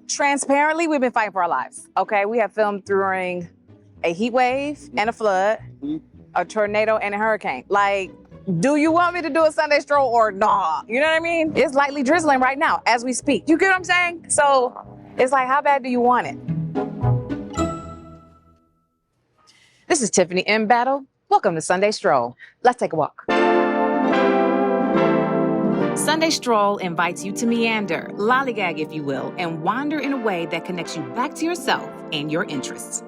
Transparently, we've been fighting for our lives, okay? We have filmed during a heat wave and a flood, a tornado and a hurricane. Like, do you want me to do a Sunday stroll or nah? You know what I mean? It's lightly drizzling right now as we speak. You get what I'm saying? So it's like, how bad do you want it? This is Tiffany in battle. Welcome to Sunday Stroll. Let's take a walk. Sunday Stroll invites you to meander, lollygag if you will, and wander in a way that connects you back to yourself and your interests.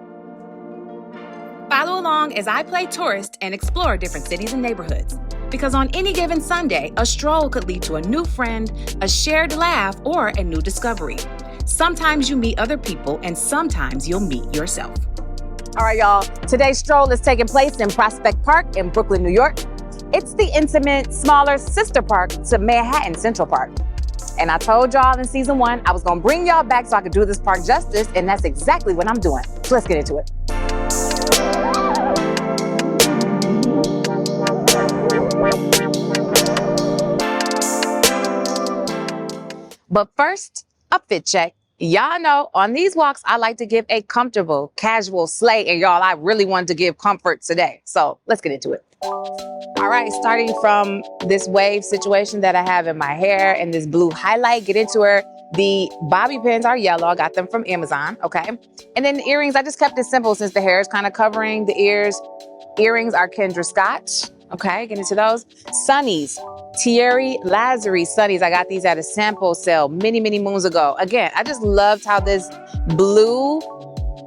Follow along as I play tourist and explore different cities and neighborhoods. Because on any given Sunday, a stroll could lead to a new friend, a shared laugh, or a new discovery. Sometimes you meet other people, and sometimes you'll meet yourself. All right, y'all. Today's stroll is taking place in Prospect Park in Brooklyn, New York. It's the intimate, smaller sister park to Manhattan Central Park. And I told y'all in season 1, I was gonna bring y'all back so I could do this park justice, and that's exactly what I'm doing. So let's get into it. But first, a fit check. Y'all know on these walks, I like to give a comfortable, casual slay, and y'all, I really wanted to give comfort today. So let's get into it. All right, starting from this wave situation that I have in my hair and this blue highlight, get into her. The bobby pins are yellow. I got them from Amazon, okay? And then the earrings, I just kept it simple since the hair is kind of covering the ears. Earrings are Kendra Scott, okay? Get into those. Sunnies, Thierry Lazary Sunnies. I got these at a sample sale many, many moons ago. Again, I just loved how this blue,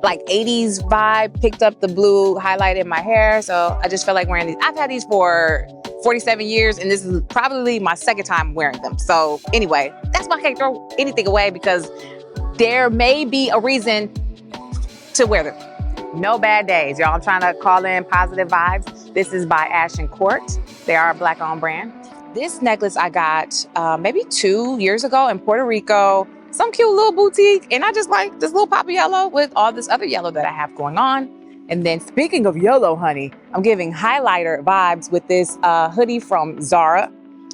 like 80s vibe picked up the blue highlight in my hair. So I just felt like wearing these. I've had these for 47 years and this is probably my second time wearing them. So anyway, that's why I can't throw anything away because there may be a reason to wear them. No bad days, y'all. I'm trying to call in positive vibes. This is by Ashen Court. They are a Black-owned brand. This necklace I got maybe 2 years ago in Puerto Rico. Some cute little boutique, and I just like this little pop of yellow with all this other yellow that I have going on. And then speaking of yellow, honey, I'm giving highlighter vibes with this hoodie from Zara.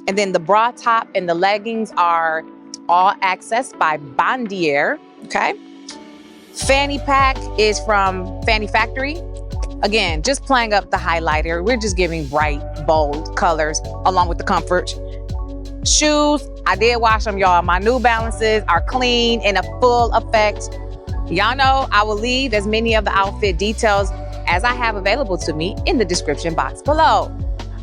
And then the bra top and the leggings are all access by Bandier, okay? Fanny pack is from Fanny Factory. Again, just playing up the highlighter. We're just giving bright, bold colors along with the comfort. Shoes, I did wash them, y'all. My New Balances are clean in a full effect. Y'all know I will leave as many of the outfit details as I have available to me in the description box below.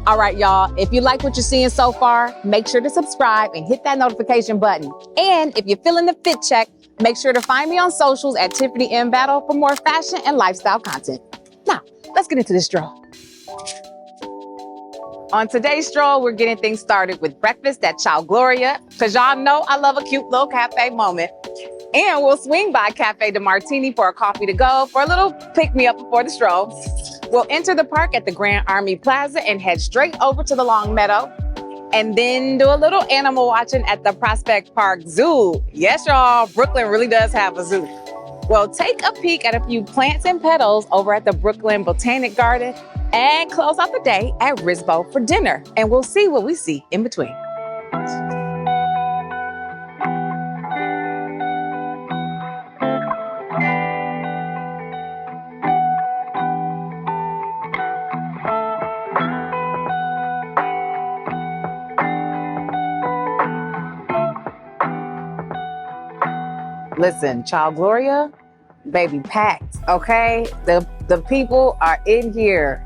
All right, y'all, if you like what you're seeing so far, make sure to subscribe and hit that notification button. And if you're feeling the fit check, make sure to find me on socials at Tiffany in Battle for more fashion and lifestyle content. Now, let's get into this stroll. On today's stroll, we're getting things started with breakfast at Ciao Gloria, because y'all know I love a cute little cafe moment. And we'll swing by Cafe de Martini for a coffee to go for a little pick-me-up before the stroll. We'll enter the park at the Grand Army Plaza and head straight over to the Long Meadow. And then do a little animal watching at the Prospect Park Zoo. Yes, y'all, Brooklyn really does have a zoo. We'll take a peek at a few plants and petals over at the Brooklyn Botanic Garden and close out the day at Risbo for dinner. And we'll see what we see in between. Listen, Ciao Gloria, baby, packed, okay? The people are in here.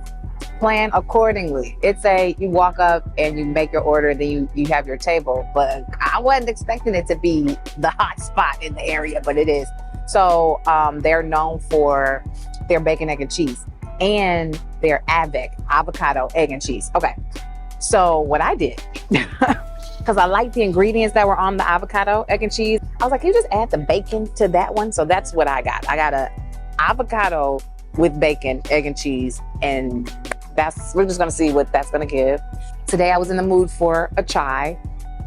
Plan accordingly. It's you walk up and you make your order, then you have your table. But I wasn't expecting it to be the hot spot in the area, but it is. So they're known for their bacon, egg, and cheese, and their avocado, egg, and cheese. Okay, so what I did, because I like the ingredients that were on the avocado, egg, and cheese, I was like, can you just add the bacon to that one? So that's what I got. I got a avocado with bacon, egg, and cheese, and we're just gonna see what that's gonna give. Today I was in the mood for a chai,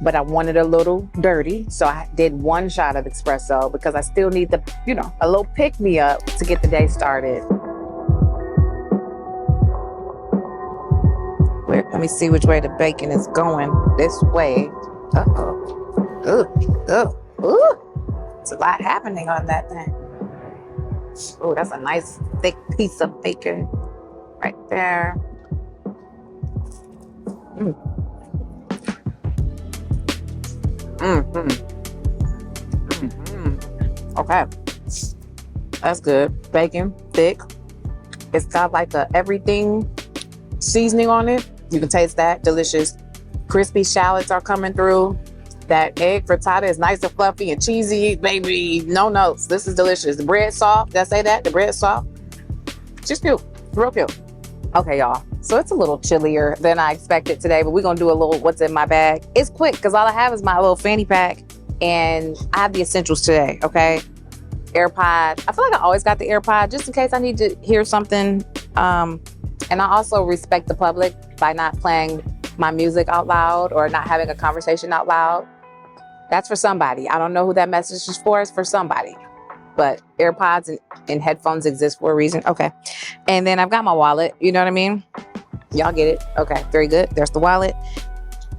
but I wanted a little dirty, so I did 1 shot of espresso because I still need the, a little pick-me-up to get the day started. Let me see which way the bacon is going. This way. Uh-oh. Ooh. It's a lot happening on that thing. Oh, that's a nice thick piece of bacon right there. Mm. Mm-hmm. Mm-hmm. Okay. That's good. Bacon, thick. It's got like a everything seasoning on it. You can taste that. Delicious. Crispy shallots are coming through. That egg frittata is nice and fluffy and cheesy. Baby, no notes. This is delicious. The bread soft. Did I say that? The bread soft. Just cute. Real cute. Okay, y'all. So it's a little chillier than I expected today, but we're going to do a little what's in my bag. It's quick because all I have is my little fanny pack and I have the essentials today, okay? AirPod. I feel like I always got the AirPod just in case I need to hear something. And I also respect the public by not playing my music out loud or not having a conversation out loud. That's for somebody. I don't know who that message is for. It's for somebody. But AirPods and headphones exist for a reason. Okay. And then I've got my wallet. You know what I mean? Y'all get it. Okay. Very good. There's the wallet.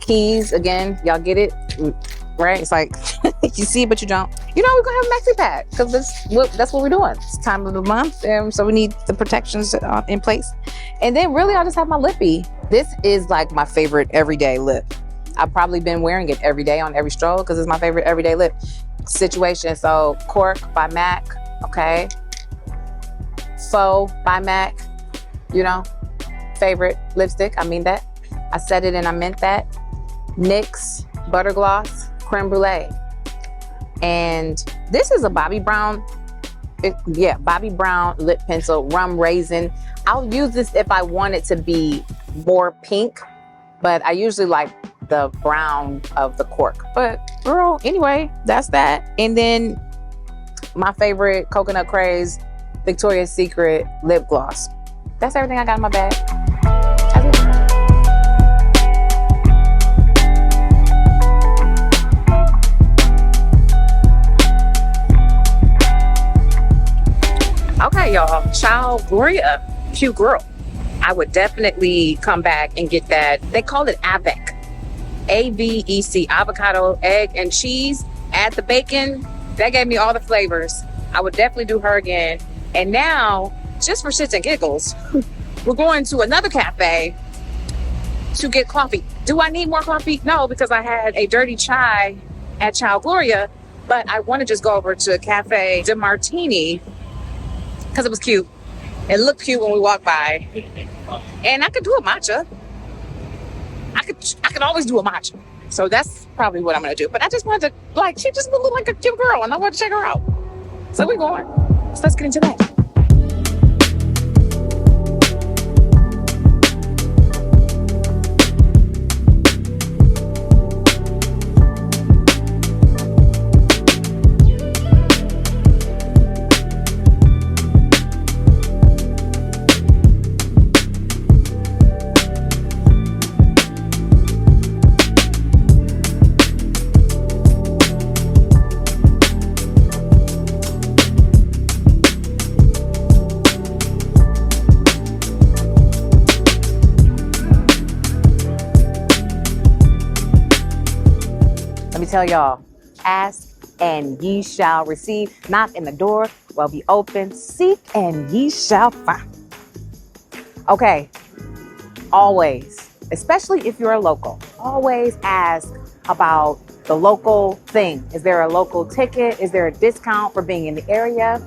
Keys. Again, y'all get it. Right? It's like, you see it, but you don't. You know, we're going to have a maxi pack because that's what we're doing. It's time of the month. And so we need the protections in place. And then really, I'll just have my lippy. This is like my favorite everyday lip. I've probably been wearing it every day on every stroll because it's my favorite everyday lip situation. So Cork by MAC. Okay. Faux by MAC. You know, favorite lipstick. I mean that. I said it and I meant that. NYX Butter Gloss Creme Brulee. And this is a Bobbi Brown. Bobbi Brown lip pencil, rum raisin. I'll use this if I want it to be more pink, but I usually like the brown of the cork. But girl, anyway, that's that. And then my favorite Coconut Craze Victoria's Secret lip gloss. That's everything I got in my bag. That's it. Okay, y'all. Child Gloria, cute girl. I would definitely come back and get that. They call it AVEC. AVEC. Avocado, egg, and cheese. Add the bacon. That gave me all the flavors. I would definitely do her again. And now, just for shits and giggles, we're going to another cafe to get coffee. Do I need more coffee? No, because I had a dirty chai at Child Gloria, but I want to just go over to Cafe de Martini because it was cute. It looked cute when we walked by. And I could do a matcha. I could always do a matcha. So that's probably what I'm going to do. But I just wanted to, she just looked like a cute girl and I wanted to check her out. So we're going. So let's get into that. Tell y'all, ask and ye shall receive. Knock and the door will be open. Seek and ye shall find. Okay, always, especially if you're a local, always ask about the local thing. Is there a local ticket? Is there a discount for being in the area?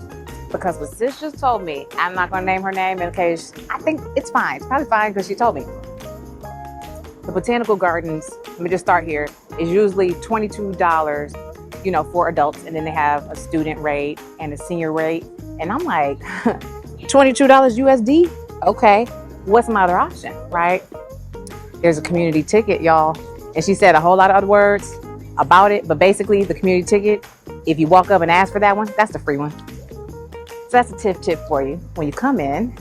Because what sis just told me, I'm not going to name her name in case, I think it's fine. It's probably fine because she told me. The Botanical Gardens, let me just start here, is usually $22, for adults. And then they have a student rate and a senior rate. And I'm like, $22 USD? Okay, what's my other option, right? There's a community ticket, y'all. And she said a whole lot of other words about it. But basically, the community ticket, if you walk up and ask for that one, that's the free one. So that's a tip for you. When you come in,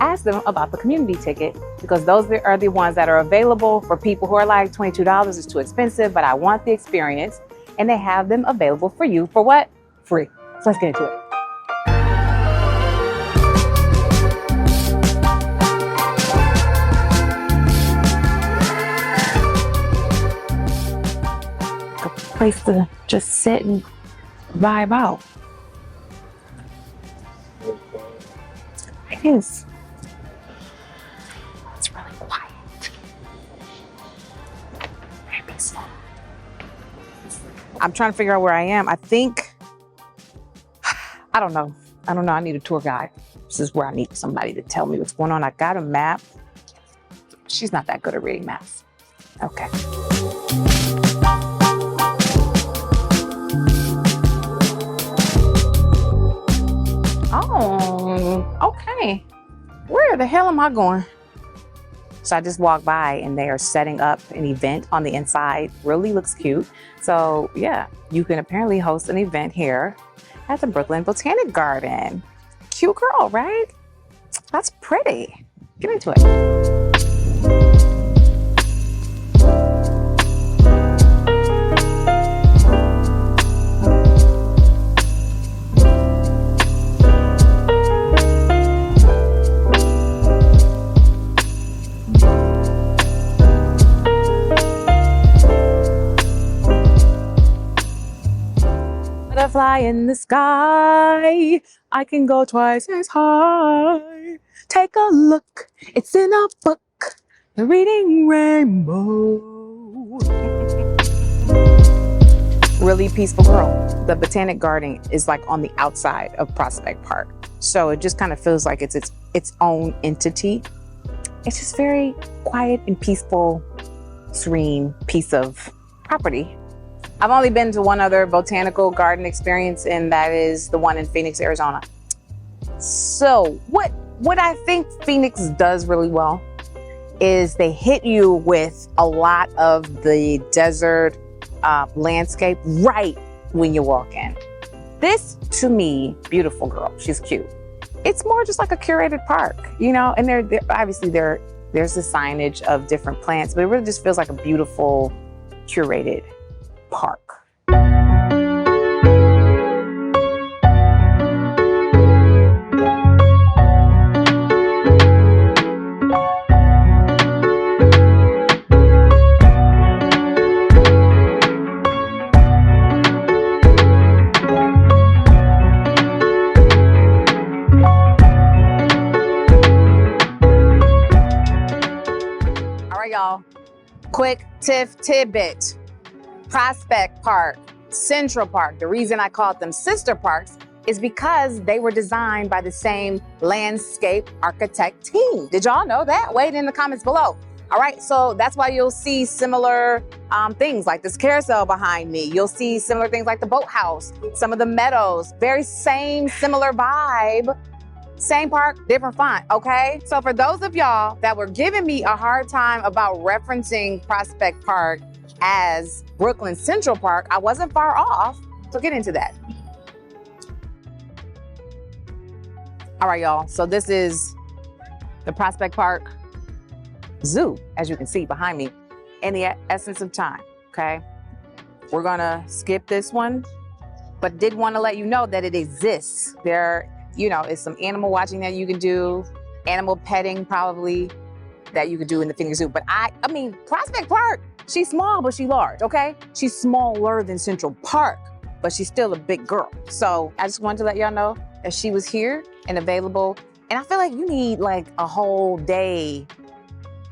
ask them about the community ticket, because those are the ones that are available for people who are like, $22 is too expensive, but I want the experience. And they have them available for you for what? Free. So let's get into it. A place to just sit and vibe out. It is. It's really quiet. Very peaceful. I'm trying to figure out where I am. I think, I don't know. I need a tour guide. This is where I need somebody to tell me what's going on. I got a map. She's not that good at reading maps. Okay. Oh, okay. Where the hell am I going? So I just walked by and they are setting up an event on the inside. Really looks cute. So yeah, you can apparently host an event here at the Brooklyn Botanic Garden. Cute girl, right? That's pretty. Get into it. Butterfly in the sky, I can go twice as high. Take a look, it's in a book, The Reading Rainbow. Really peaceful girl. The Botanic Garden is like on the outside of Prospect Park. So it just kind of feels like it's its own entity. It's just very quiet and peaceful, serene piece of property. I've only been to one other botanical garden experience, and that is the one in Phoenix, Arizona. So what I think Phoenix does really well is they hit you with a lot of the desert landscape right when you walk in. This, to me, beautiful girl, she's cute. It's more just like a curated park, you know, and obviously there's the signage of different plants, but it really just feels like a beautiful, curated park. All right, y'all. Quick tidbit. Prospect Park, Central Park. The reason I called them sister parks is because they were designed by the same landscape architect team. Did y'all know that? Wait in the comments below. All right, so that's why you'll see similar things like this carousel behind me. You'll see similar things like the boathouse, some of the meadows, very same, similar vibe. Same park, different font, okay? So for those of y'all that were giving me a hard time about referencing Prospect Park as Brooklyn Central Park, I wasn't far off. So get into that. All right, y'all. So this is the Prospect Park Zoo, as you can see behind me, in the essence of time, okay? We're gonna skip this one, but did want to let you know that it exists. There, you know, is some animal watching that you can do, animal petting probably that you could do in the Phoenix Zoo. But I mean, Prospect Park, she's small, but she's large, okay? She's smaller than Central Park, but she's still a big girl. So I just wanted to let y'all know that she was here and available. And I feel like you need like a whole day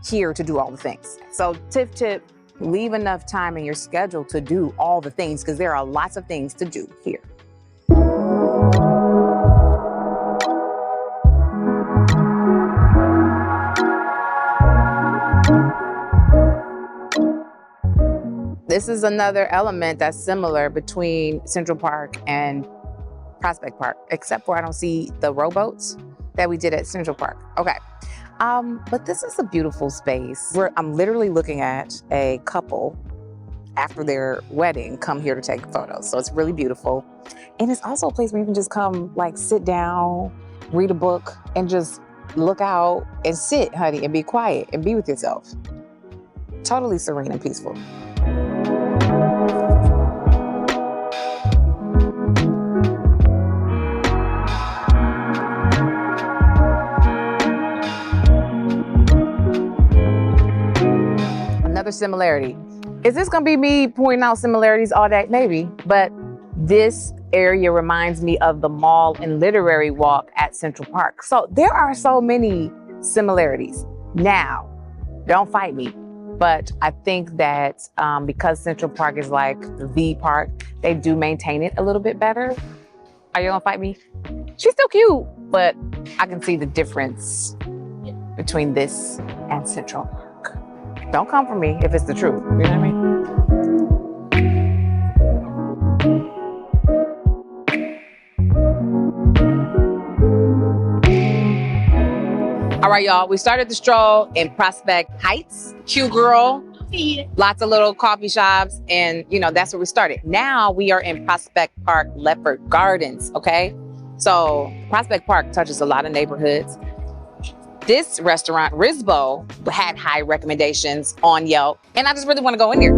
here to do all the things. So tip, leave enough time in your schedule to do all the things, because there are lots of things to do here. This is another element that's similar between Central Park and Prospect Park, except for I don't see the rowboats that we did at Central Park. Okay, but this is a beautiful space where I'm literally looking at a couple after their wedding come here to take photos. So it's really beautiful. And it's also a place where you can just come like sit down, read a book, and just look out and sit, honey, and be quiet and be with yourself. Totally serene and peaceful. Another similarity. Is this gonna be me pointing out similarities all day? Maybe, but this area reminds me of the mall and literary walk at Central Park. So there are so many similarities. Now, don't fight me, but I think that because Central Park is like the park, they do maintain it a little bit better. Are you gonna fight me? She's still cute, but I can see the difference between this and Central Park. Don't come for me if it's the truth, you know what I mean? All right, y'all, we started the stroll in Prospect Heights. Cute girl, lots of little coffee shops, and that's where we started. Now we are in Prospect Park Lefferts Gardens, okay? So Prospect Park touches a lot of neighborhoods. This restaurant, Risbo, had high recommendations on Yelp, and I just really want to go in there.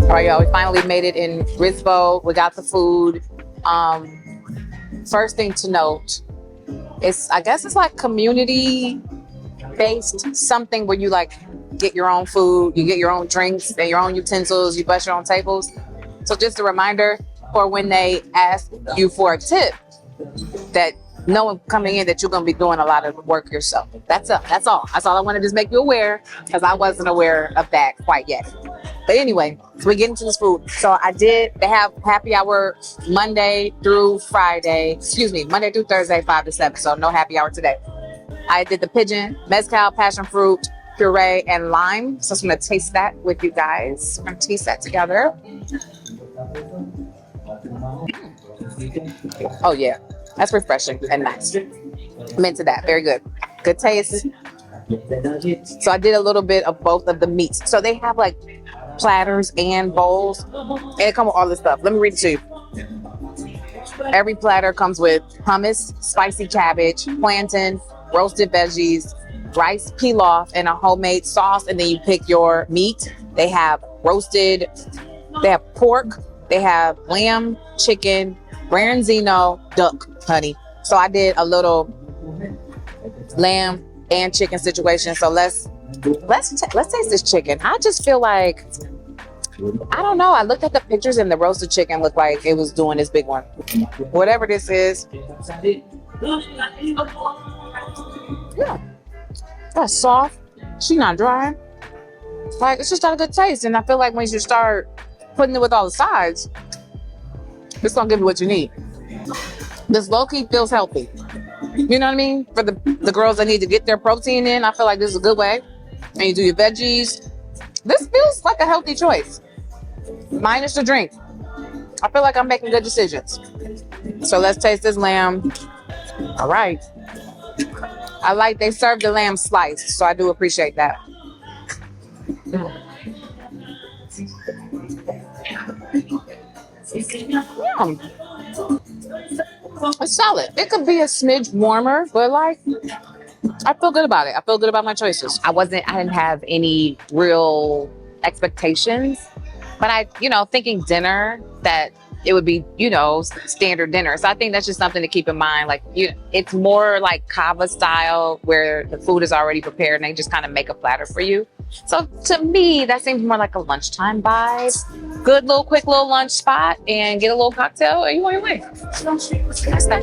All right, y'all, we finally made it in Risbo. We got the food. First thing to note, I guess it's like community-based, something where you like get your own food, you get your own drinks and your own utensils, you bust your own tables. So just a reminder for when they ask you for a tip, that no one coming in that you're gonna be doing a lot of work yourself. That's all. That's all I wanted to just make you aware, because I wasn't aware of that quite yet. But anyway, so we get into this food. So they have happy hour Monday through Thursday, 5 to 7. So no happy hour today. I did the pigeon, mezcal, passion fruit, puree, and lime. So I'm gonna taste that with you guys. We're gonna taste that together. Oh yeah, that's refreshing and nice. I'm into that, very good. Good taste. So I did a little bit of both of the meats. So they have like platters and bowls, and it comes with all this stuff. Let me read it to you. Every platter comes with hummus, spicy cabbage, plantain, roasted veggies, rice pilaf, and a homemade sauce, and then you pick your meat. They have pork, they have lamb, chicken, branzino, duck, honey. So I did a little lamb and chicken situation. So let's taste this chicken. I just feel like, I don't know. I looked at the pictures and the roasted chicken looked like it was doing this big one. Whatever this is. Yeah. That's soft. She's not dry. Like, it's just got a good taste. And I feel like when you start putting it with all the sides, it's gonna give you what you need. This low-key feels healthy. You know what I mean? For the girls that need to get their protein in, I feel like this is a good way. And you do your veggies. This feels like a healthy choice. Minus the drink. I feel like I'm making good decisions. So let's taste this lamb. All right. They served the lamb sliced, so I do appreciate that. Yum. It's solid. It could be a smidge warmer, but like, I feel good about it. I feel good about my choices. I didn't have any real expectations, but thinking dinner, that it would be, standard dinner. So I think that's just something to keep in mind. Like, it's more like Kava style, where the food is already prepared and they just kind of make a platter for you. So to me, that seems more like a lunchtime vibe. Good quick little lunch spot, and get a little cocktail and you on your way. That's that.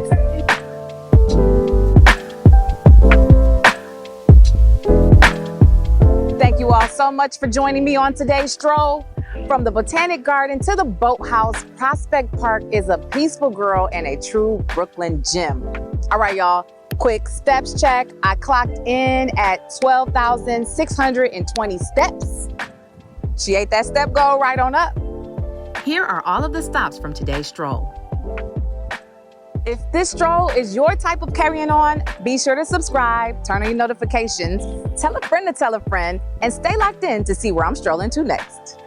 Thank you all so much for joining me on today's stroll. From the Botanic Garden to the Boathouse, Prospect Park is a peaceful girl and a true Brooklyn gem. All right, y'all, quick steps check. I clocked in at 12,620 steps. She ate that step goal right on up. Here are all of the stops from today's stroll. If this stroll is your type of carrying on, be sure to subscribe, turn on your notifications, tell a friend to tell a friend, and stay locked in to see where I'm strolling to next.